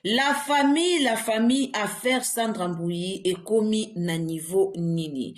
La famille affaire Sandra Mbouyi et komi na niveau nini.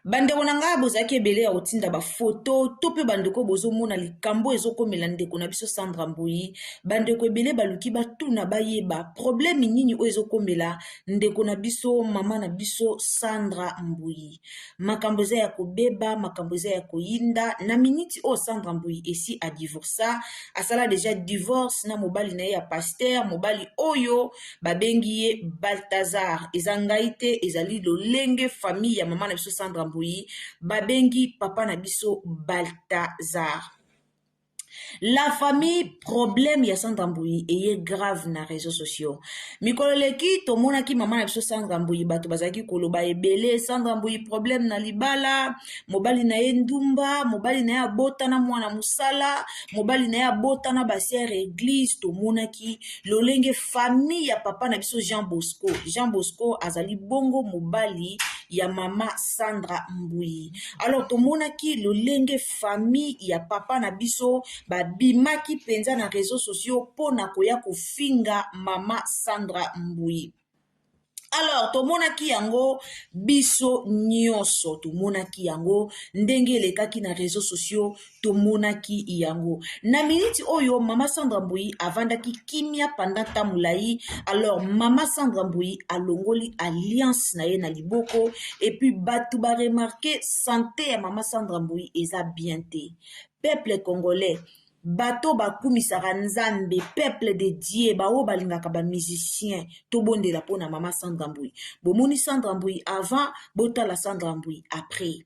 Bandeko nanga bozaki ebele ya otinda ba photo to pe bandeko bozo mona likambo ezokomela ndeko na biso Sandra Mbouyi. Bandeko ebele baluki batuna bayeba problème nini o ezokomela ndeko na biso mama na biso Sandra Mbouyi. Makambo eza ya kobeba, makambo eza ya koyinda na miniti o Sandra Mbouyi esi a divorça, asala déjà divorce na mobali na ye ya pasteur, mobali oyo babengi ye Balthazar. Eza ngai te, ezali lolenge famille ya mama na biso Sandra Mbouyi, babengi papa na biso Balthazar. La famille problème ya Sandra Mbouyi eye grave na réseaux sociaux. Mikolo leki tomonaki mama na biso Sandra Mbouyi bato bazaki koloba ebele Sandra Mbouyi problème na libala, mobali na ye ndumba, mobali na ye abota na mwana musala, mobali na ye abota na basiere église. Tomonaki lolenge famille ya papa na biso Jean Bosco. Jean Bosco azali bongo mobali ya mama Sandra Mbouyi. Alors tomonaki lolenge famille ya papa na biso babimaki penza na réseaux sociaux pona koya kofinga mama Sandra Mbouyi. Alors tomonaki yango biso nyonso, tomonaki yango ndenge elekaki na réseaux sociaux, tomonaki yango na miniti oyo mama Sandra Mbouyi avandaki kimia pendant tamulai. Alors mama Sandra Mbouyi alongoli alliance na ye na liboko et puis batu ba remarquer santé ya mama Sandra Mbouyi eza bien te. Peuple congolais bato bakumisaka nzambe, peuple de Dieu, bao balingaka ba musicien, to bondela pona mama Sandra Mbouyi. Bomoni Sandra Mbouyi avant, botala Sandra Mbouyi après.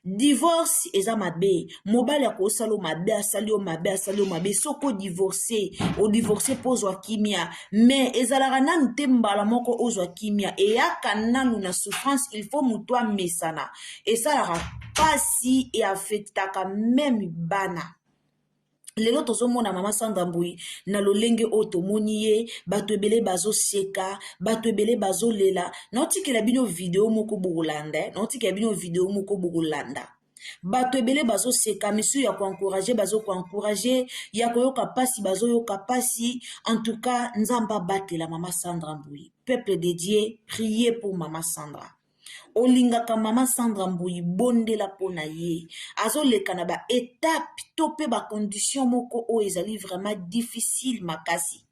Divorce eza mabe, mobali ya kosalo mabe, asali o mabe, asali o mabe, soko divorcé, o divorcé pozwa kimia, mais ezalaka nanu te mbala moko ozwa kimia, eyaka nanu na souffrance, il faut mutwa mesana, esalaka pasi e affectaka même bana. Lelo tozomona mama Sandra Mbouyi na lolenge o tomoni ye bato ebele bazo seka, bato ebele bazo lela. Naotikela bino video moko bogolanda, naotikela bino video moko bogolanda. Bato ebele bazo seka, misu ya koencourager bazo koencourager, ya koyoka pasi bazo yoka pasi. En tout cas, nzamba batela mama Sandra Mbouyi. Peuple de Dieu, priez pour mama Sandra. Olingaka mama Sandra Mbouyi bondela pona ye. Azoleka na ba étape to pe ba condition moko o ezali vraiment difficile makasi.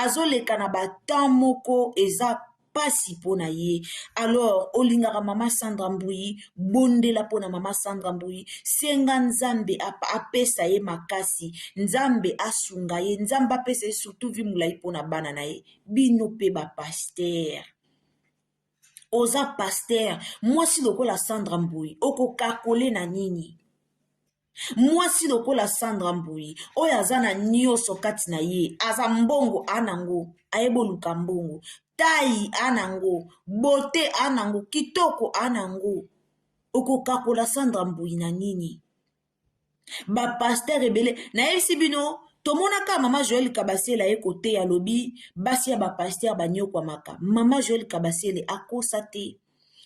Azoleka na ba temps moko eza pasi pona ye. Alors olingaka mama Sandra Mbouyi bondela pona mama Sandra Mbouyi, senga nzambe apesa ye makasi, nzambe asunga ye, nzambe apesa ye surtout vi mulai pona bana na ye. Bino pe ba pasteur oza pasteur, mwasi lokola Sandra Mbouyi oko kakole na nini? Mwasi lokola Sandra Mbouyi oyo aza na nyonso kati na ye, aza mbongo anango, ayeboluka mbongo, tai anango, bote anango, kitoko anango, oko kakola Sandra Mbouyi na nini? Ba pasteur ebele na yebisi bino. Tomonaka mama Joël Kabasele aye kote ya lobi basi ya ba pasteur banyokwa maka. Mama Joël Kabasele akosa te.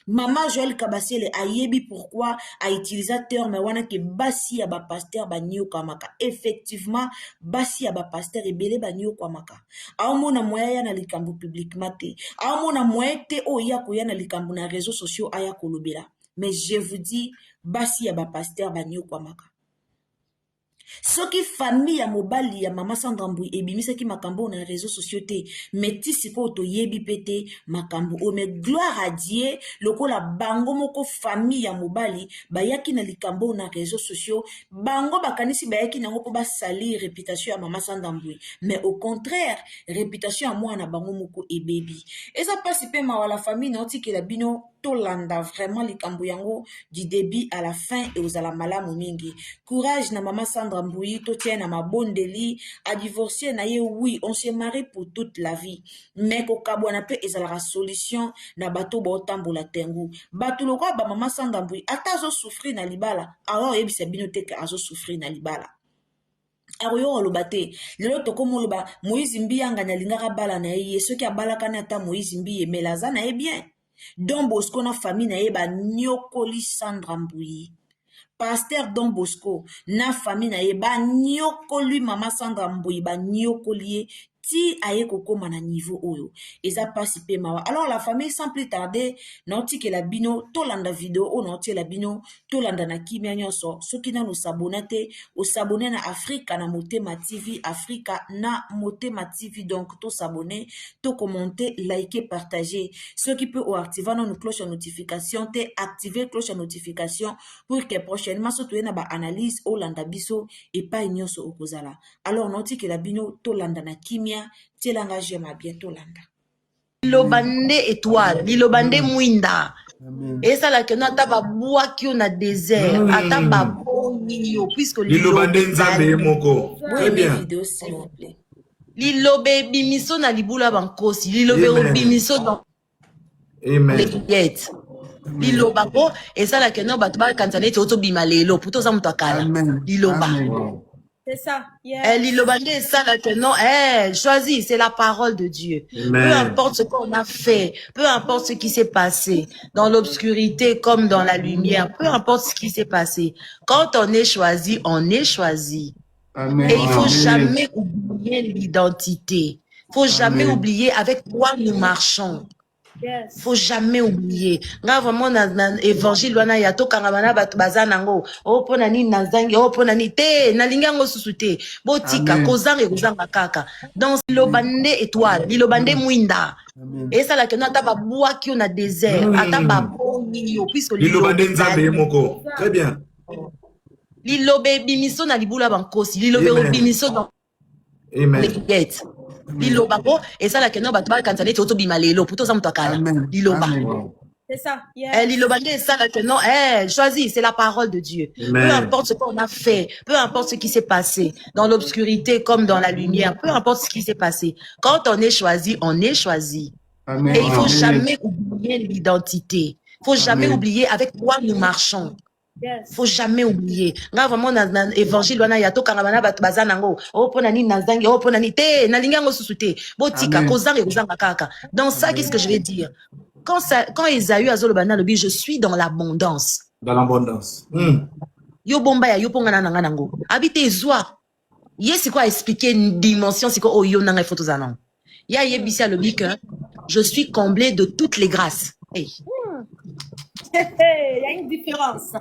Mama Joël Kabasele ayebi pourquoi a utilisateur mais wana ke basi ya ba pasteur banyokwa maka. Effectivement basi ya ba pasteur ebele banyokwa maka. Aomona moya ya na likambo publiquement te. Aomona moya te o ya ko ya na likambo na réseaux sociaux aya kolobela. Mais je vous dis basi ya ba pasteur banyokwa maka. Soki famille ya mobali ya mama Sandra Mbouyi ebimisaki makambo na réseaux sociaux te, meti siko to yebi pete makambo o, mais gloire à Dieu lokola bango moko famille ya mobali bayaki na likambo na réseaux sociaux, bango bakanisi bayaki nango po ba salir réputation ya mama Sandra Mbouyi, mais au contraire réputation ya mwana bango moko ebebi. Eza pasi pe mawala famille na otikela bino tolanda vraiment likambo yango du début à la fin et aux ala malamu mingi. Courage na mama Sandra Mbouyi, to tient na mabondeli, a divorcé na ye, oui, on se marie pour toute la vie. Mais ko kabwana pe ezala solution na bato ba otambola tengu. Bato lokwa ba mama Sandra Mbouyi ata azo souffrir na libala, alors yebisa bino te ke azo souffrir na libala. Aroyo olobate, lelo toko moloba Moïse Mbiyanga na lingaka bala na ye, soki abalaka na ata Moïse Mbiye melaza na ye bien. Don Bosco na famille na ye ba nyokoli Sandra Mbouyi. Pasteur Don Bosco na famille na ye ba nyokoli mama Sandra Mbouyi ba nyokoli ye si aye kokoma na niveau oyo eza pasi pe mawa. Alors la famille sans plus tarder naoti ke la bino tolanda video o naoti la bino tolanda na kimia nyonso soki na no s'abonner te o s'abonner na Africa na Motema TV Africa na Motema TV donc to s'abonner to commenter liker partager ceux qui peut activer nos cloche de notification te activer cloche de notification pour que prochainement surtout na ba analyse o landa biso et pas nyonso okozala. Alors noti ke la bino tolanda na kimia tielanga j'aime bien tolanda Lilobande étoile, lilobande mwinda. Et ça là que nous ata bois qui on a désert, ata baboni yo puisque lilobande nzambe moko. Très bien. Vidéo s'il vous plaît. Lilobe bimiso na libula bankosi, lilobe bimiso dans les guettes. Liloba ko et ça là que nous batba kanzane to bima lelo puto za muto akala. Liloba. C'est ça. Yeah. L'ilobande est ça là que non, choisis, c'est la parole de Dieu. Amen. Peu importe ce qu'on a fait, peu importe ce qui s'est passé, dans l'obscurité comme dans la lumière, peu importe ce qui s'est passé. Quand on est choisi, on est choisi. Amen. Et il faut jamais oublier l'identité. Il faut jamais oublier avec quoi nous marchons. Yes. Faut jamais oublier. Nga vraiment na évangile wana ya to kangabana batu bazanango. O pona ni nazangi, o pona ni te na lingango susute. Botika kozanga kaka. Dans lilobande étoile, lilobande mwinda. Et ça là que nous ata ba bois qui on a désert, ata ba boni yo puisque lilobande nzambe moko. Très bien. Lilobe bimiso na libula bankosi, lilobe bimiso dans les guettes. Liloba ko et ça là que nous batba kanzane to bima lelo puto za muto akala. Liloba. C'est ça. Yeah. L'ilobande est ça là que non, choisis, c'est la parole de Dieu. Amen. Peu importe ce qu'on a fait, peu importe ce qui s'est passé, dans l'obscurité comme dans la lumière, peu importe ce qui s'est passé. Quand on est choisi, on est choisi. Amen. Et il faut jamais oublier l'identité. Il faut jamais oublier avec quoi nous marchons. Yes. Faut jamais oublier. Nga vraiment na évangile wana ya to kangabana batu bazanango. O pona ni nazangi, o pona ni te na lingango susute. Botika kozanga kaka. Dans ça, qu'est-ce que je vais dire? Quand Esaü a zolobana lobi, je suis dans l'abondance. Dans l'abondance. Yo bomba ya yo ponga nanga nango. Habite ezwa. Yes quoi expliquer une dimension c'est quoi oh yo nanga photos anan. Ya yebisi lobi que je suis comblé de toutes les grâces. Hey. Il y a une différence.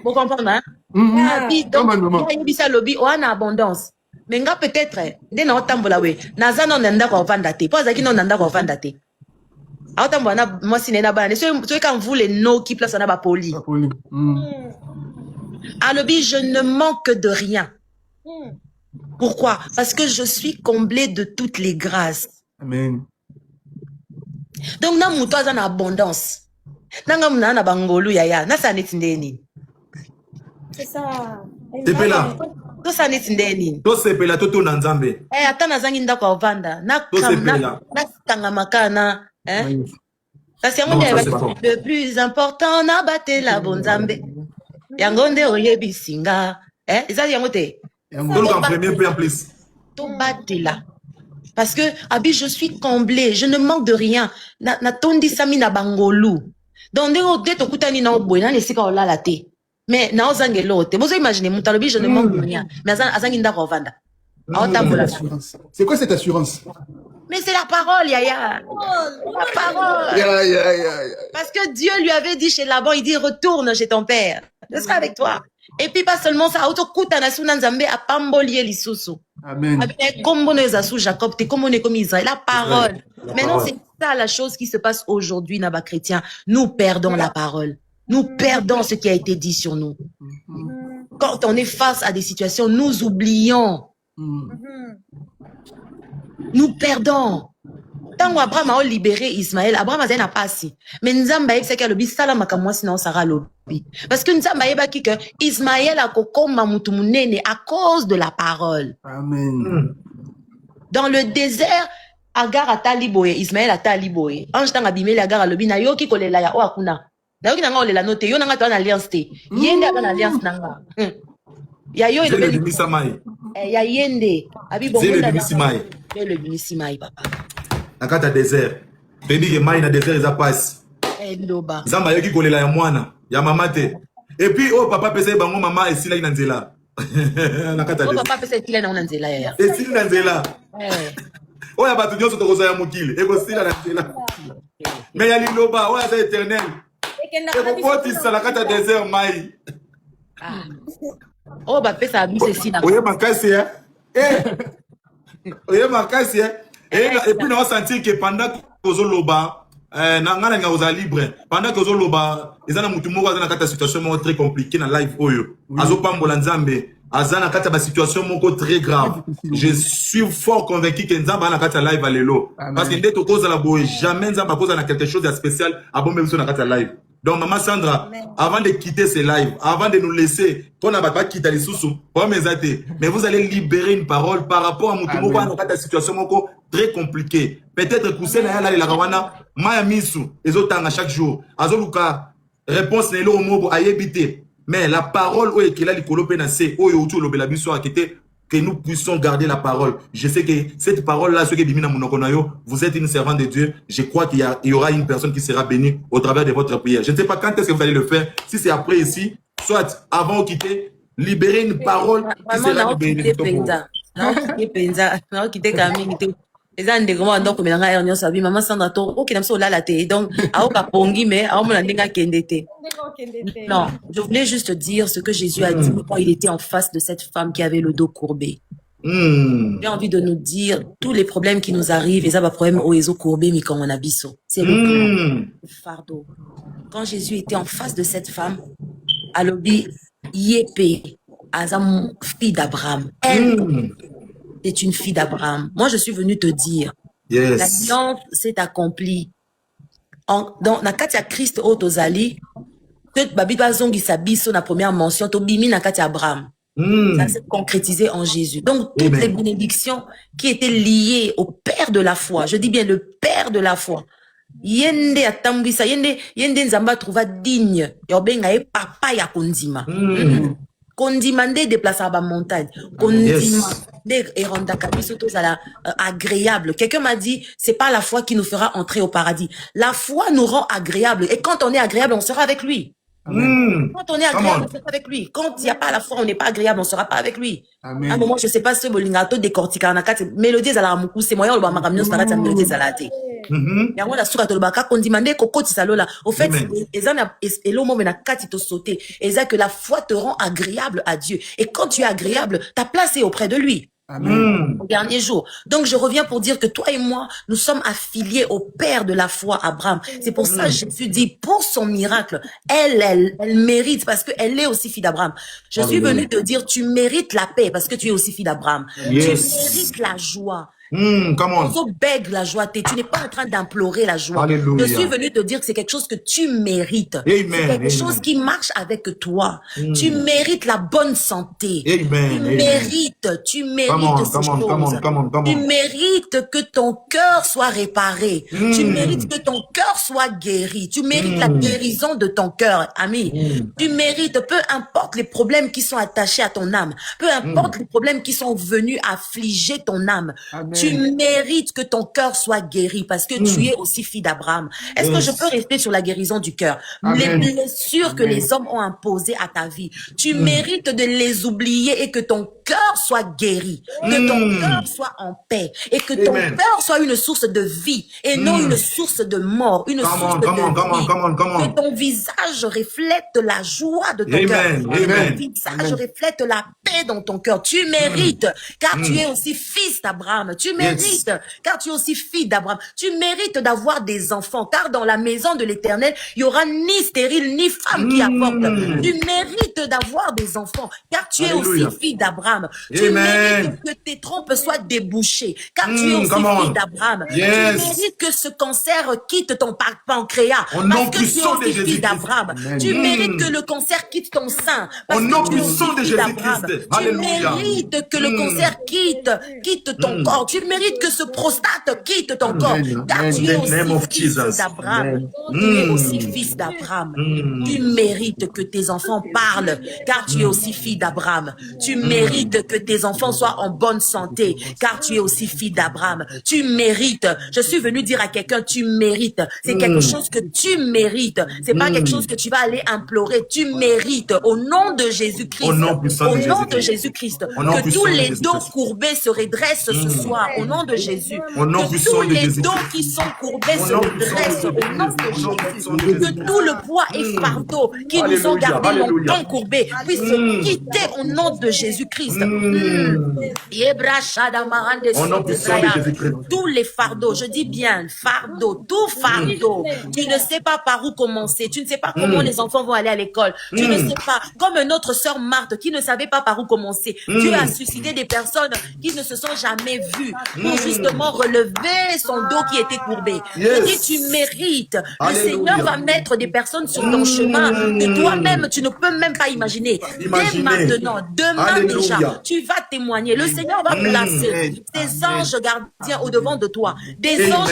Vous comprenez hein? Donc yebisi lobi o en abondance. Mais nga peut-être dès na otambola we. Naza non nanda ko vanda te. Pas zaki non nanda ko vanda te. Aotambola moi sinena bana. So quand vous les no qui place na ba poli. Alobi je ne manque de rien. Pourquoi? Parce que je suis comblé de toutes les grâces. Amen. Donc, na muto za na abondance. Nanga muna na bangolu yaya. Na sa netindeni. C'est ça. Sepela. To sa netindeni. To sepela to to na nzambe. Ata na zangi ndako ovanda. Na kanga makana. Kasi yango le plus important na bate la bonzambe. Yango nde oyebi singa. Eza yango te. Donc en premier peu en plus. To bate la. Parce que, Abi, je suis comblé, je ne manque de rien. Na tondi sami na bangolu. Donc, dès to kutani na oboy, na nesika ola la te. Mais, na ozange lote. Vous imaginez, moutalobi, je ne manque de rien. Mais, azangi ndako ovanda. C'est quoi cette assurance? Mais c'est la parole, Yaya. La parole. Parce que Dieu lui avait dit chez Laban, il dit, retourne chez ton père. Je serai avec toi. Et puis pas seulement ça, Amen. Comme on est sous Jacob, t'es comme on est comme Israël, la parole. Maintenant, c'est ça la chose qui se passe aujourd'hui, Naba chrétien. Nous perdons la parole. Nous perdons ce qui a été dit sur nous. Quand on est face à des situations, nous oublions. Nous perdons. Tant Abraham a libéré Ismaël, Abraham n'a pas si. Mais Nzamba c'est que le bisala makamwa sinon Sarah lobi. Parce que Nzamba yeba ki que Ismaël a kokoma mutu munene à cause de la parole. Amen. Dans le désert, Agar a taliboé, Ismaël a taliboé. Ange tanga bimeli Agar a lobi na yo ki kolela ya o akuna. Na yo ki nanga olela note, yo nanga to na alliance te. Yende a na alliance nanga. Ya yo le bimisamai. Ya yende. Abi bongo le bimisimai. Le bimisimai papa. Nakata désert. Baby ke mai na désert eza passe. Loba. Zamba yoki kolela ya mwana, ya mama te. Et puis oh papa pesa bango mama esila ina nzela. Nakata désert. Papa pesa esila na nzela ya. Esila na nzela. oya bato nyonso tokozala mokili ekosila na nzela me ya liloba oyo aza éternel ekokotisa na kati ya désert mai Oh, bah, ça abuse ici. oye makasi oye makasi et puis na sentir que pendant kozoloba na ngana nga ozala libre pendant que ozoloba eza na mutu moko aza na kati ya situation moko très compliquée na live oyo azopambola nzambe aza na kati ya situation moko très grave. Je suis fort convaincu que nzambe ana kati ya live alelo parce que nde tokozala boye jamais nzambe akozala na quelque chose de spécial abombe biso na kati ya live. Donc maman Sandra, avant de quitter ce live, avant de nous laisser, qu'on n'a pas quitté les sous-sous, mais vous allez libérer une parole par rapport à Moutoumoko dans la situation très compliquée. Peut-être que c'est la Rawana, Maya Misu, les autres à chaque jour. Azoluka, réponse n'est l'homme à éviter. Mais la parole où est qu'il a les colopes c'est où autour le belabiso a quitté que nous puissions garder la parole. Je sais que cette parole-là, ce qui est bimina monokonayo, vous êtes une servante de Dieu. Je crois qu'il y aura une personne qui sera bénie au travers de votre prière. Je ne sais pas quand est-ce que vous allez le faire. Si c'est après ici, soit avant de quitter, libérer une parole qui sera bénie. Eza ndeko ndo ko melanga ernion sabi maman Sandra to o kina so lala te donc aoka pongi mais aomona ndenga kendete. Non, je voulais juste dire ce que Jésus a dit quand il était en face de cette femme qui avait le dos courbé. J'ai envie de nous dire tous les problèmes qui nous arrivent, et ça va problème au ezo courbé mais quand on a biso, c'est le fardeau. Quand Jésus était en face de cette femme, alobi yépé azam fille d'Abraham. Elle est une fille d'Abraham. Moi, je suis venue te dire, l'alliance s'est accomplie. Dans la Katia Christ Otozali, que Babi Bazongi Sabiso, la première mention, Tobimi na Katia Abraham. Ça s'est concrétisé en Jésus. Donc, toutes les bénédictions qui étaient liées au Père de la foi, je dis bien le Père de la foi, Yende atambisa, yende nzamba trouva digne, yobenga e papa ya kondima. Kondima nde déplace à la montagne. Kondima nde erondaka biso tozala agréable. Quelqu'un m'a dit, c'est pas la foi qui nous fera entrer au paradis. La foi nous rend agréable. Et quand on est agréable, on sera avec lui. Quand on est agréable, on sera avec lui. Quand il n'y a pas la foi, on n'est pas agréable, on ne sera pas avec lui. À un moment, je ne sais pas ce bolingato décortica na kati mélodie à la moukou, c'est moyen, on va m'amener sur la mélodie à la tête. Et on a soura tolbaka qu'on demandait coco tisalola. Au fait, et l'homme mena kati to sauter. Et ça que la foi te rend agréable à Dieu. Et quand tu es agréable, ta place est auprès de lui. Au dernier jour. Donc, je reviens pour dire que toi et moi, nous sommes affiliés au Père de la foi, Abraham. C'est pour ça que Jésus dit, pour son miracle, elle mérite, parce qu'elle est aussi fille d'Abraham. Je suis venue te dire, tu mérites la paix, parce que tu es aussi fille d'Abraham. Tu mérites la joie. Bègue la joie, tu n'es pas en train d'implorer la joie. Alléluia. Je suis venue te dire que c'est quelque chose que tu mérites. C'est quelque chose qui marche avec toi. Tu mérites la bonne santé. Tu mérites ces choses. Tu mérites que ton cœur soit réparé. Tu mérites que ton cœur soit guéri. Tu mérites la guérison de ton cœur, ami. Tu mérites, peu importe les problèmes qui sont attachés à ton âme, peu importe les problèmes qui sont venus affliger ton âme. Tu mérites que ton cœur soit guéri parce que tu es aussi fille d'Abraham. Est-ce que je peux rester sur la guérison du cœur? Les blessures que les hommes ont imposées à ta vie, tu mérites de les oublier et que ton cœur soit guéri, que ton cœur soit en paix et que ton cœur soit une source de vie et non une source de mort, une source de vie. Que ton visage reflète la joie de ton cœur. Que ton visage reflète la paix dans ton cœur. Tu mérites car tu es aussi fils d'Abraham. Tu mérites, car tu es aussi fille d'Abraham. Tu mérites d'avoir des enfants, car dans la maison de l'Éternel, il y aura ni stérile, ni femme qui apporte. Tu mérites d'avoir des enfants, car tu es aussi fille d'Abraham. Tu mérites que tes trompes soient débouchées, car tu es aussi fille d'Abraham. Tu mérites que ce cancer quitte ton pancréas, parce que tu es aussi fille d'Abraham. Tu mérites que le cancer quitte ton sein, parce que tu es aussi fille d'Abraham. Tu mérites que le cancer quitte ton corps. Tu mérites que ce prostate quitte ton corps, car tu es aussi fils d'Abraham. Tu es aussi fils d'Abraham. Tu mérites que tes enfants parlent, car tu es aussi fille d'Abraham. Tu mérites que tes enfants soient en bonne santé, car tu es aussi fille d'Abraham. Tu mérites. Je suis venu dire à quelqu'un, tu mérites. C'est quelque chose que tu mérites. C'est pas quelque chose que tu vas aller implorer. Tu mérites. Au nom de Jésus-Christ. Au nom de Jésus-Christ, Au nom que tous puissant de les Jésus-Christ. dos courbés se redressent ce soir, au nom de Jésus. Au nom Que puissant tous de les Jésus-Christ. dos qui sont courbés Au se nom puissant de redressent, au Jésus-Christ. nom de Au nom Jésus. puissant de Que Jésus-Christ. tout le poids et fardeau qui nous ont Alléluia, gardés alléluia. longtemps courbés puisse quitter au nom de Jésus-Christ. Au nom puissant de Jésus-Christ. Tous les fardeaux, je dis bien fardeau, tout fardeau. Tu ne sais pas par où commencer, tu ne sais pas comment les enfants vont aller à l'école, tu ne sais pas, comme notre sœur Marthe qui ne savait pas par où commencer. Dieu a suscité des personnes qui ne se sont jamais vues pour justement relever son dos qui était courbé. Je dis, tu mérites. Le Alléluia. Seigneur va mettre des personnes sur ton chemin que toi-même, tu ne peux même pas imaginer. Dès Imaginez. maintenant, demain Alléluia. déjà, tu vas témoigner. Le Seigneur va placer des anges gardiens au devant de toi. Des anges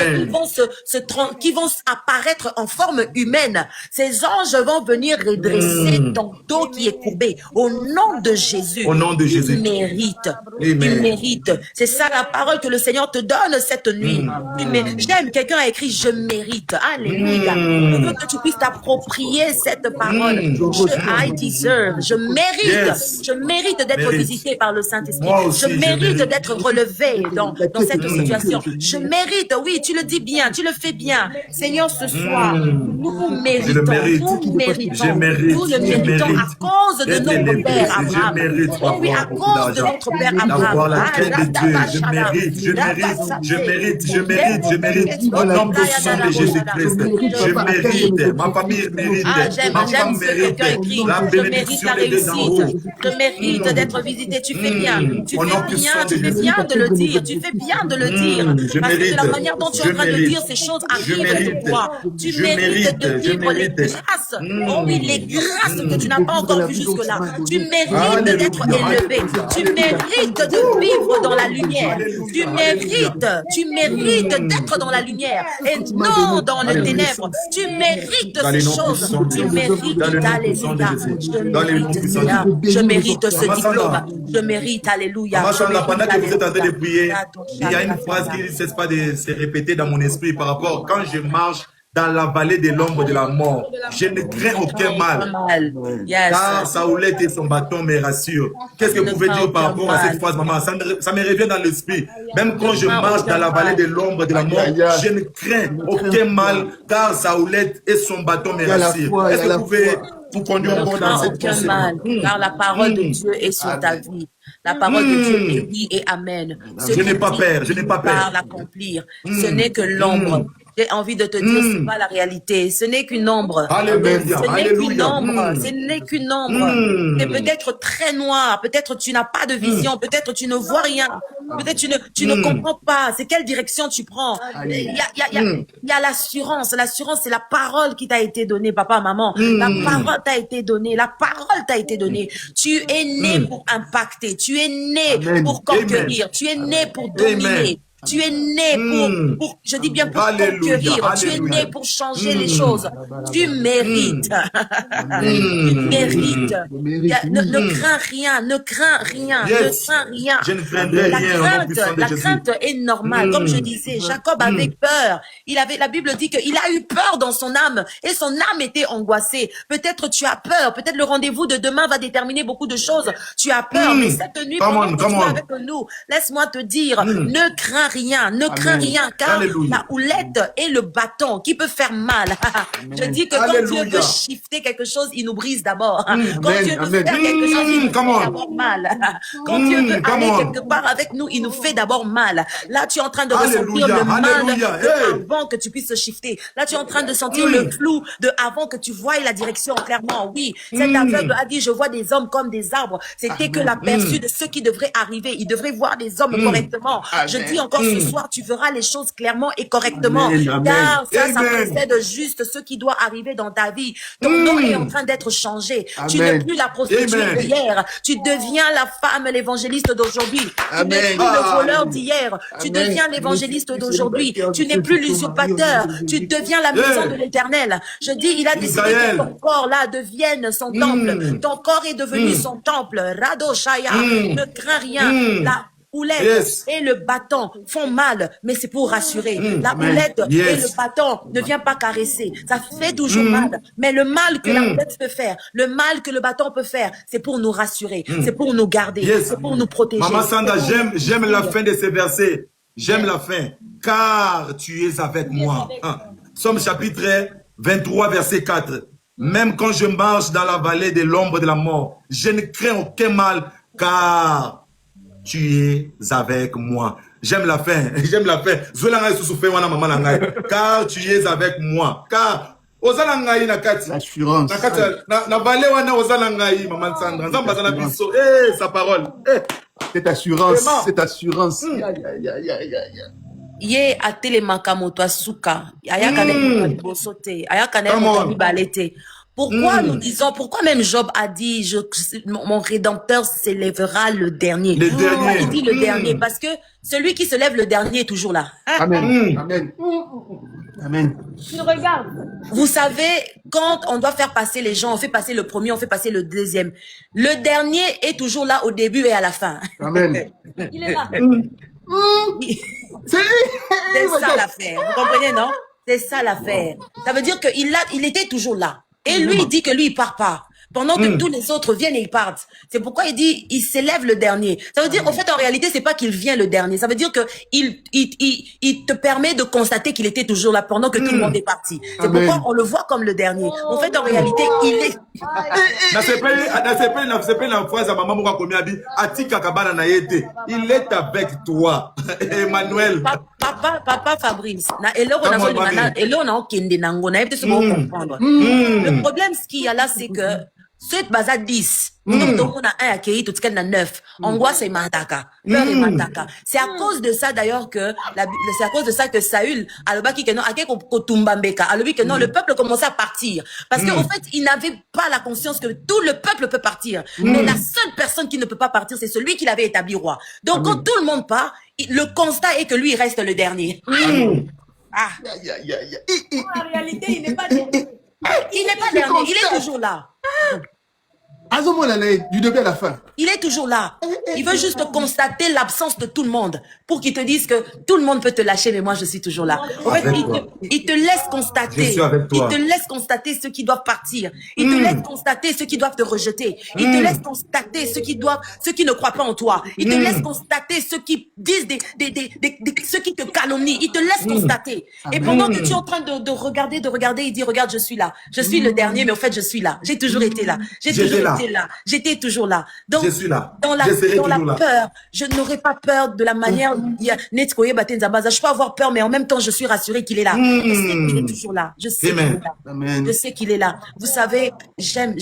qui vont apparaître en forme humaine. Ces anges vont venir redresser ton dos qui est courbé. Au nom de Jésus. Au nom de Jésus. Tu mérites. Amen. Tu mérites. C'est ça la parole que le Seigneur te donne cette nuit. J'aime, quelqu'un a écrit, je mérite. Alléluia. Je veux que tu puisses t'approprier cette parole. I deserve. Je mérite. Yes. Je mérite d'être Mérite. visité par le Saint-Esprit. Moi aussi, Je je mérite mérite. d'être relevé dans cette situation. Je mérite, oui, tu le dis bien, tu le fais bien. Seigneur, ce soir, nous méritons, Je le mérite. nous méritons, Je mérite. nous le Je méritons mérite. à cause de D'être notre élevé. Père Je Abraham. mérite Oh oui, à cause de notre Père d'avoir la Abraham. crainte de Dieu. Je mérite, je mérite, je mérite, je mérite, je mérite. Au nom puissant de Jésus-Christ. Je mérite. Ma famille mérite. Ah, j'aime Ma femme ce que mérite. quelqu'un écrit. La Je mérite bénédiction la des deux d'en haut. réussite. Je mérite d'être visité. Tu fais bien. Tu Au nom fais bien. puissant Tu de fais Jésus. bien de le dire. Tu fais bien de le dire. je Parce que de mérite. la manière dont tu es en Je train de mérite. dire ces choses Je arrivent mérite. de toi. Tu Je mérites mérite. de Je vivre les mérite. grâces. Oh oui, les grâces que tu n'as pas encore vues jusque-là. Tu mérites Alléluia. d'être élevé. Tu mérites de vivre dans la lumière. Tu mérites d'être dans la lumière et non dans les ténèbres. Tu mérites Dans ces les noms choses. puissants de Tu Jésus. mérites, Dans les noms puissants de alléluia. Jésus. Je Dans les noms mérite, puissants de Seigneur. Jésus. Je mérite ce Maman diplôme. Sandra. Je mérite, alléluia. Maman Je Sandra, mérite, pendant que vous êtes en train de alléluia. prier, il y a une phrase qui ne cesse pas de se répéter dans mon esprit par rapport quand je marche dans la vallée de l'ombre de la mort. Je ne crains aucun mal, Yes. car Saoulette et son bâton me rassurent. Qu'est-ce que vous pouvez dire par rapport à cette phrase, maman? Ça me revient dans l'esprit. Même quand je marche dans la vallée de l'ombre de la mort, je ne crains aucun mal, car Saoulette et son bâton me rassurent. Est-ce que vous pouvez vous conduire encore dans cette Aucun pensée? mal, car la parole de Dieu est sur ta vie. La parole de Dieu est oui et amen. Ce Je n'ai qu'il pas dit, peur, je n'ai pas peur. par l'accomplir. Ce n'est que l'ombre. J'ai envie de te dire, c'est pas la réalité. Ce n'est qu'une ombre. Alléluia, Ce n'est qu'une alléluia. ombre. Ce n'est qu'une ombre. C'est peut-être très noir. Peut-être tu n'as pas de vision. Peut-être tu ne vois rien. Peut-être tu ne comprends pas. C'est quelle direction tu prends. Il y a l'assurance. L'assurance, c'est la parole qui t'a été donnée, papa, maman. La parole t'a été donnée. La parole t'a été donnée. Tu es né pour impacter. Tu es né pour conquérir. Tu es né pour dominer. Tu es né pour, je dis bien pour Alléluia, conquérir. Tu es alléluia. né pour changer les choses. Tu mérites. Tu mérites. Ne crains rien. Ne crains rien. Yes. Ne crains rien. Je ne craindrai rien au nom puissant de La Jésus. crainte est normale. Comme je disais, Jacob avait peur. La Bible dit qu'il a eu peur dans son âme et son âme était angoissée. Peut-être tu as peur. Peut-être le rendez-vous de demain va déterminer beaucoup de choses. Tu as peur. Mais cette nuit, pendant que tu es avec nous, laisse-moi te dire, ne crains rien, ne crains rien, car Alléluia. la houlette et le bâton qui peut faire mal. Je dis que quand Alléluia. Dieu veut shifter quelque chose, il nous brise d'abord. Quand Amen, Dieu veut amen. faire quelque chose, il nous Come on. fait d'abord mal. Quand Dieu veut Come aller on. quelque part avec nous, il nous fait d'abord mal. Là, tu es en train de Alléluia, ressentir le mal alléluia. de Hey. avant que tu puisses shifter. Là, tu es en train de sentir le flou de avant que tu voies la direction clairement. Oui, cet aveugle a dit, je vois des hommes comme des arbres. C'était que l'aperçu de ce qui devrait arriver. Il devrait voir des hommes correctement. Je dis encore ce soir, tu verras les choses clairement et correctement. Amen, amen. Car ça Amen. précède juste ce qui doit arriver dans ta vie. Ton nom est en train d'être changé. Tu n'es Amen. plus la prostituée Amen. d'hier. Tu deviens la femme, l'évangéliste d'aujourd'hui. Tu n'es Amen. plus le voleur d'hier. Tu Amen. deviens l'évangéliste d'aujourd'hui. Tu n'es plus l'usurpateur. Tu deviens la maison Hey. de l'Éternel. Je dis, il a décidé Israël. que ton corps là devienne son temple. Ton corps est devenu son temple. Radoshaya. Ne crains rien. houlette Yes. et le bâton font mal, mais c'est pour rassurer. La Amen. houlette et Yes. le bâton ne vient pas caresser. Ça fait toujours mal. Mais le mal que la houlette peut faire, le mal que le bâton peut faire, c'est pour nous rassurer, c'est pour nous garder, Yes. c'est pour nous protéger. Maman Sanda, C'est pour nous j'aime la soutenir. fin de ces versets. J'aime la fin. Car tu es avec moi. Hein. Somme chapitre 23, verset 4. Même quand je marche dans la vallée de l'ombre de la mort, je ne crains aucun mal, car tu es avec moi. J'aime la fin. J'aime la fin. Car tu es avec moi. Car ozala ngai na kati. L'assurance. Na kati na vallée wana ozala ngai Maman Sandra. Nzamba zana biso. Sa parole. Cette assurance. Vraiment. Cette assurance. Ya, ya, ya, ya, ya, ya. Ye atelemaka moto asuka ayaka na liboso te ayaka na Come moto on. mibale te. Pourquoi nous disons, pourquoi même Job a dit mon rédempteur s'élèvera le dernier. Le dernier. Il dit le dernier parce que celui qui se lève le dernier est toujours là. Amen. Amen. Amen. Tu regardes. Vous savez, quand on doit faire passer les gens, on fait passer le premier, on fait passer le deuxième. Le dernier est toujours là au début et à la fin. Amen. Il est là. C'est ça l'affaire. Vous comprenez, non? C'est ça l'affaire. Ça veut dire qu'il était toujours là. Et lui, il dit que lui, il part pas. Pendant que tous les autres viennent et ils partent. C'est pourquoi il dit, il s'élève le dernier. Ça veut dire, en fait, en réalité, c'est pas qu'il vient le dernier. Ça veut dire que il te permet de constater qu'il était toujours là pendant que tout le monde est parti. C'est Amen. pourquoi on le voit comme le dernier. En fait, en réalité, il est... Na sepeli na phrase ya maman moko akomi abi atika kabana na yete. Il est avec toi. Emmanuel. Papa Fabrice, na eloko Come na on, zolima na mami. eloko na okende nango na yebite soki comprendre. Le problème ce qu'il y a là c'est que ce baza 10 donc on a un accueilli tout cas na 9 angoisse et mataka peur et mataka c'est à cause de ça d'ailleurs que c'est à cause de ça que Saül alobaki que non ake kotumba mbeka alobi que non le peuple commençait à partir parce que en fait il n'avait pas la conscience que tout le peuple peut partir mais la seule personne qui ne peut pas partir c'est celui qui l'avait établi roi donc quand tout le monde part le constat est que lui il reste le dernier. Ah, Ya, ya, ya. En réalité, il n'est pas dernier. il n'est pas dernier, il est toujours là. Azomona du début à la fin. Il est toujours là. Il veut juste constater l'absence de tout le monde pour qu'il te dise que tout le monde peut te lâcher, mais moi je suis toujours là. En fait, il te laisse constater. Je suis avec toi. Il te laisse constater ceux qui doivent partir. Il te laisse constater ceux qui doivent te rejeter. Il te laisse constater ceux qui ne croient pas en toi. Il te laisse constater ceux qui disent ceux qui te calomnient. Il te laisse constater. Et pendant que tu es en train de regarder, il dit, regarde, je suis là. Je suis le dernier, mais en fait, je suis là. J'ai toujours été là. J'étais toujours là. Donc, Je suis là. dans la Je serai toujours là. peur, je n'aurai pas peur de la manière. Je peux avoir peur, mais en même temps, je suis rassurée qu'il est là. Je sais qu'il est toujours là. Je sais qu'il est là. Amen. Je sais qu'il est là. Vous savez, j'aime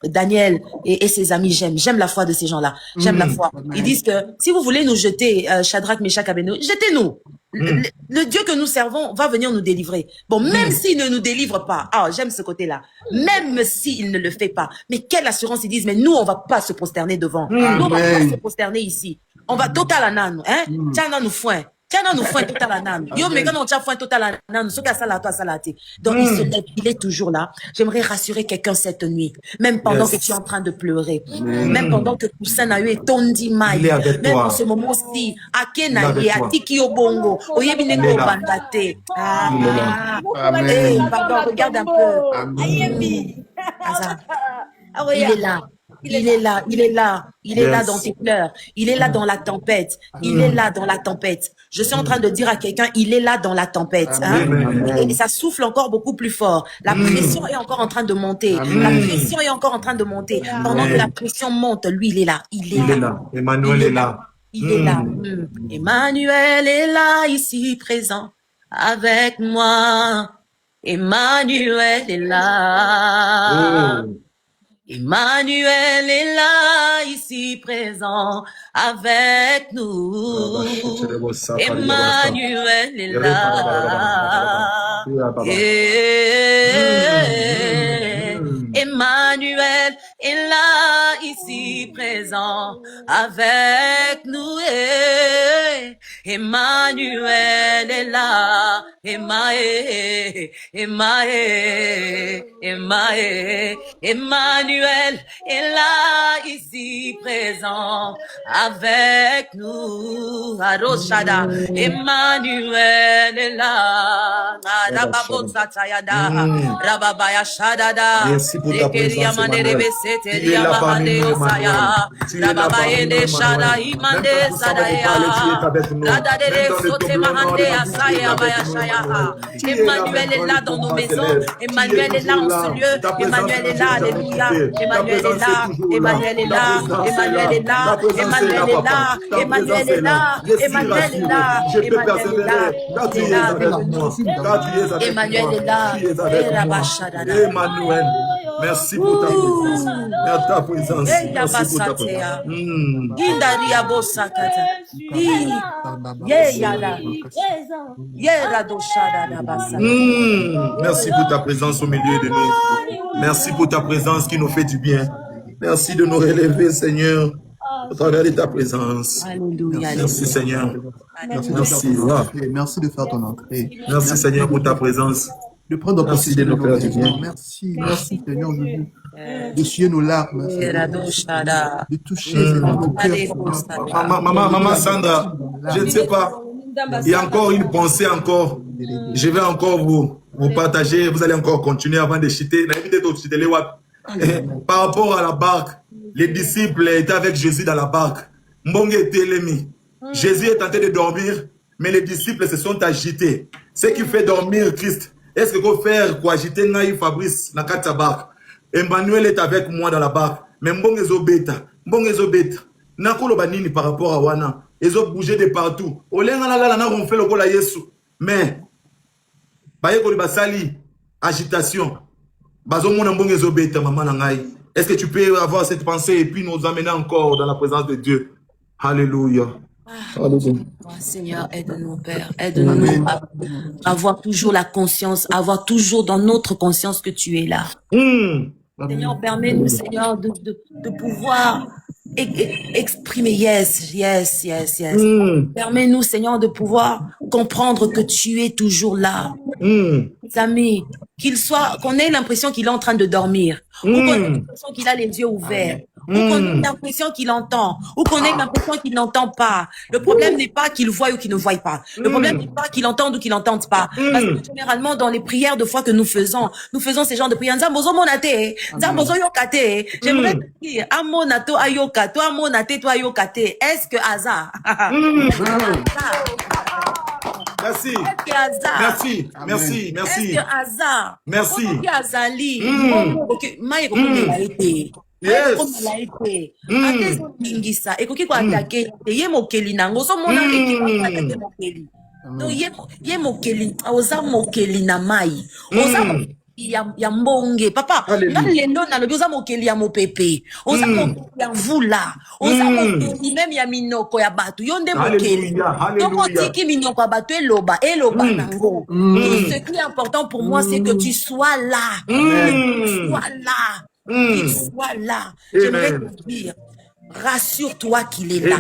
Daniel et ses amis. J'aime la foi de ces gens-là. J'aime la foi. Ils disent que si vous voulez nous jeter, Shadrach, Meshach, Abednego, jetez-nous. Le Dieu que nous servons va venir nous délivrer. Bon, même s'il ne nous délivre pas, j'aime ce côté-là. Même s'il ne le fait pas, mais quelle assurance ils disent, mais nous, on va pas se prosterner devant. Nous, on va pas se prosterner ici. On va total anan, hein? Tiens, nous foin. Tiens, nous foin total anan. Yo, mais quand on tient foin total anan, ce qu'à ça là, toi, ça là, donc, il se lève, il est toujours là. J'aimerais rassurer quelqu'un cette nuit. Même pendant que tu es en train de pleurer. Même pendant que Poussin a eu et Tondi Maï. Il est avec Même toi. en ce moment-ci, Il est Akena, avec et toi. Atiki Obongo, Oyebinengo Bandate. Il est là. Amen. Pardon, regarde un peu. Ayemi. Asa. Il est là. Il est là, il est là, il est là dans tes pleurs, il est là dans la tempête, il est là dans la tempête. Je suis en train de dire à quelqu'un, il est là dans la tempête. Hein? Et ça souffle encore beaucoup plus fort. La pression est encore en train de monter. La pression est encore en train de monter. Pendant que la pression monte, lui, il est là. Il est Il est là. là. Emmanuel est là. Il est là. Emmanuel est là, ici présent, avec moi. Emmanuel est là. Emmanuel est là, ici présent, avec nous. Emmanuel est là. Emmanuel est là, ici présent, avec nous. Emmanuel est là. Emmanuel est là, ici présent avec nous. Aroshada, Emmanuel est là. Rababosatayada, Rababaya Shadada, Merci pour ta Ekeria présence, Mande Emmanuel. Rebesete, Tu es là parmi Yamahande nous, Osaya, Emmanuel. Tu es là parmi Rababayende nous, Shada, Emmanuel. Même Imande quand nous savons pas parler, tu es Sadaya, avec nous. Radadede Même dans le Sote tombement Mahande de la vie, tu es Asaya, avec Baya nous, Shaya. Emmanuel. Tu es là Emmanuel même est quand là le dans nos combat maisons. s'élève. Tu Emmanuel es est là toujours en ce là. lieu. Ta présence Emmanuel n'a est là, jamais alléluia. quitté. Ta Emmanuel est présence est là. toujours là. Emmanuel est Ta là. présence est Emmanuel là. est là. Ta présence est là, Emmanuel est papa. là. Ta Emmanuel présence est est là. là. Je suis Emmanuel est rassuré. là. Je peux Emmanuel est là. persévérer. Car tu Il est es là avec avec moi. nous. Car tu es avec Emmanuel moi. est là. Tu es Et avec moi. Rabashadada. Emmanuel. Merci pour ta présence. Merci ta présence. Et Merci pour ta présence. Yabasatea. Indaria Bosakata. Ye Yada. Ye Radoshada Basada. Merci pour ta présence au milieu de nous. Merci pour ta présence qui nous fait du bien. Merci de nous relever, Seigneur, au travers de ta présence. Alléluia. Merci, Seigneur. Merci de Merci. faire ton Wow. entrée. Merci de faire ton entrée. Merci, Seigneur, pour ta présence. De prendre Merci possession de nous nos faire du maisons. bien. Merci, merci Seigneur Jésus. D'essuyer nos larmes, Ye Seigneur. Radoshada. De toucher Seigneur, nos cœurs, Allez, Seigneur. Maman Sandra, je ne sais pas. Il y a encore une pensée encore. Je vais encore vous partager. Vous allez encore continuer avant de chuter. Par rapport à la barque, les disciples étaient avec Jésus dans la barque. Mbonge était l'ennemi. Jésus est tenté de dormir, mais les disciples se sont agités. Ce qui fait dormir Christ. Est-ce que vous faire quoi agiter Naï Fabrice dans la barque? Emmanuel est avec moi dans la barque. Mais Mbonge Zobeta. Mbonge Zobeta. Nakolo banini par rapport à Wana. Ils ont bougé de partout. Olenga la la na on fait le gola Yesu. Mais baye ko basali agitation. Bazo mona Mbonge Zobeta maman nangai. Est-ce que tu peux avoir cette pensée et puis nous amener encore dans la présence de Dieu? Alléluia. Alléluia. Oh, Seigneur, aide-nous, Père. Aide-nous à avoir toujours la conscience, à avoir toujours dans notre conscience que tu es là. Seigneur, permets-nous, Seigneur, de pouvoir exprimer yes. Permets-nous, Seigneur, de pouvoir comprendre que tu es toujours là. Amis, qu'on ait l'impression qu'il est en train de dormir, ou qu'on ait l'impression qu'il a les yeux ouverts, ou qu'on ait l'impression qu'il entend, ou qu'on ait l'impression qu'il n'entend pas. Le problème n'est pas qu'il voit ou qu'il ne voit pas. Le problème n'est pas qu'il entende ou qu'il n'entende pas. Parce que généralement, dans les prières de foi que nous faisons ces genres de prières. Nzambozo monate, Nzambozo yokate. J'aimerais te dire, amonato ayokato, amonate to ayokate. Est-ce que hasard? Merci. Merci. Merci. Est-ce que hasard? Merci. Okoki azali. Maye Yes. Atezolingisa ekoki koatake ye mokeli nango ozomona atake mokeli. Donc ye mokeli oza mokeli na mai. Oza mokeli ya mbonge papa. Nga lelo nalobi oza mokeli ya mopepe. Oza mokeli ya mvula. Oza mokeli même ya minoko ya bato. Yo nde mokeli. Donc otiki minoko ya bato eloba nango. Tout ce qui est important pour moi c'est que tu sois là. Tu sois là. Qu'il soit là. J'aimerais te dire, rassure-toi qu'il est là.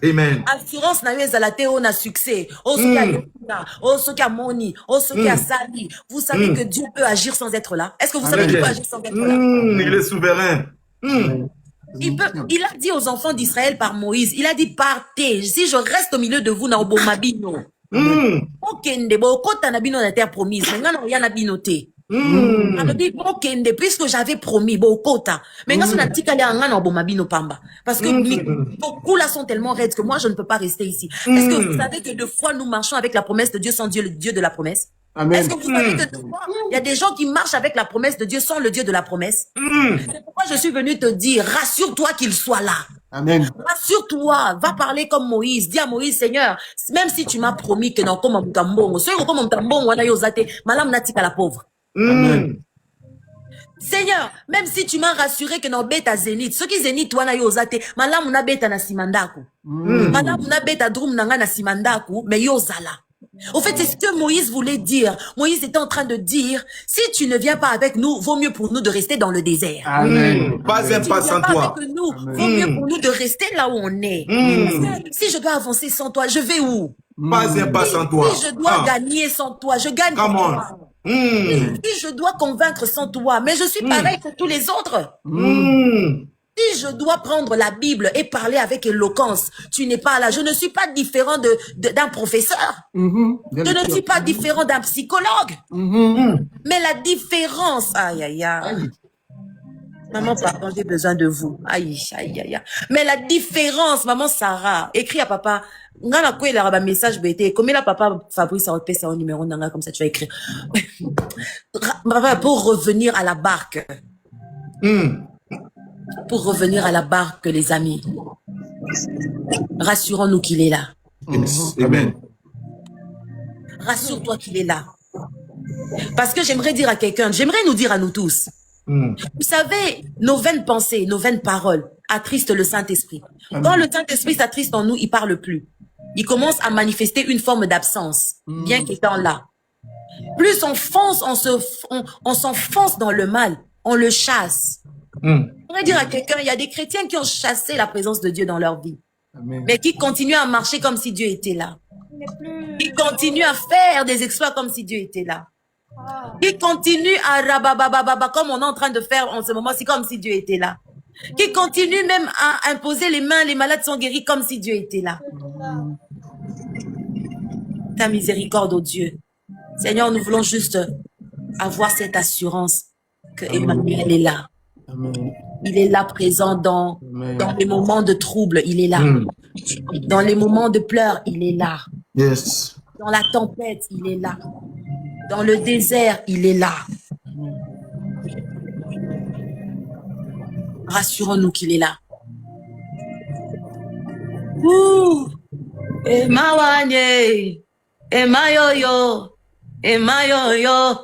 Amen. Assurance na ezalate on a succès. Soki a moni, soki a sali. Vous savez que Dieu peut agir sans être là. Est-ce que vous savez qu'il peut agir sans être là? Il est souverain. Il a dit aux enfants d'Israël par Moïse, il a dit partez. Si je reste au milieu de vous na obomabino. Okende bo kota na bino na terre promise. Ngana yana binote. Puisque j'avais promis Bokota, mais parce que beaucoup là sont tellement raides que moi je ne peux pas rester ici. Est-ce que vous savez que deux fois nous marchons avec la promesse de Dieu sans Dieu, le Dieu de la promesse? Est-ce que vous savez que deux fois il y a des gens qui marchent avec la promesse de Dieu sans le Dieu de la promesse? C'est pourquoi je suis venu te dire, rassure-toi qu'il soit là. Amen. Rassure-toi, va parler comme Moïse. Dis à Moïse, Seigneur, même si tu m'as promis que non comme Mutambongo, soyez comme Mutambongo, wana yozate, malam natika la pauvre. Amen. Seigneur, même si tu m'as rassuré que non beta zénith, ce qui zénith wana yozate, malam na beta na simandaku. Malam na beta drum nanga na simandaku, mais yozala. Au fait, c'est ce que Moïse voulait dire. Moïse était en train de dire, si tu ne viens pas avec nous, vaut mieux pour nous de rester dans le désert. Amen. Pas un pas sans toi. Avec nous, vaut mieux pour nous de rester là où on est. Si je dois avancer sans toi, je vais où? Pas un pas sans toi. Si je dois gagner sans toi, je gagne sans toi. Si je dois convaincre sans toi, mais je suis pareil que tous les autres. je dois prendre la Bible et parler avec éloquence. Tu n'es pas là. Je ne suis pas différent d'un professeur. Je ne suis pas différent d'un psychologue. Mais la différence, aïe, aïe, aïe. Maman, papa, j'ai besoin de vous. Aïe, aïe, aïe. Mais la différence, maman Sarah, écris à papa. Ngana quoi il a un message BT. Comme il a papa Fabrice a repéré son numéro nanga comme ça tu vas écrire. Papa, pour revenir à la barque. Pour revenir à la barque, les amis. Rassurons-nous qu'il est là. Amen. Rassure-toi qu'il est là. Parce que j'aimerais dire à quelqu'un, j'aimerais nous dire à nous tous. Vous savez, nos vaines pensées, nos vaines paroles attristent le Saint-Esprit. Quand le Saint-Esprit s'attriste en nous, il parle plus. Il commence à manifester une forme d'absence, bien qu'étant là. Plus on fonce, on s'enfonce dans le mal, on le chasse. J'aimerais dire à quelqu'un, il y a des chrétiens qui ont chassé la présence de Dieu dans leur vie, mais qui continuent à marcher comme si Dieu était là. Qui continuent à faire des exploits comme si Dieu était là. Qui continue à rababababa comme on est en train de faire en ce moment, c'est comme si Dieu était là. Qui continue même à imposer les mains, les malades sont guéris comme si Dieu était là. Ta miséricorde, oh Dieu. Seigneur, nous voulons juste avoir cette assurance que Emmanuel est là. Il est là présent dans les moments de trouble, il est là. Dans les moments de pleurs, il est là. Yes. Dans la tempête, il est là. Dans le désert, il est là. Rassurons-nous qu'il est là. Ouh! Emma Wanye! Emma Yo-Yo! Emma Yo-Yo!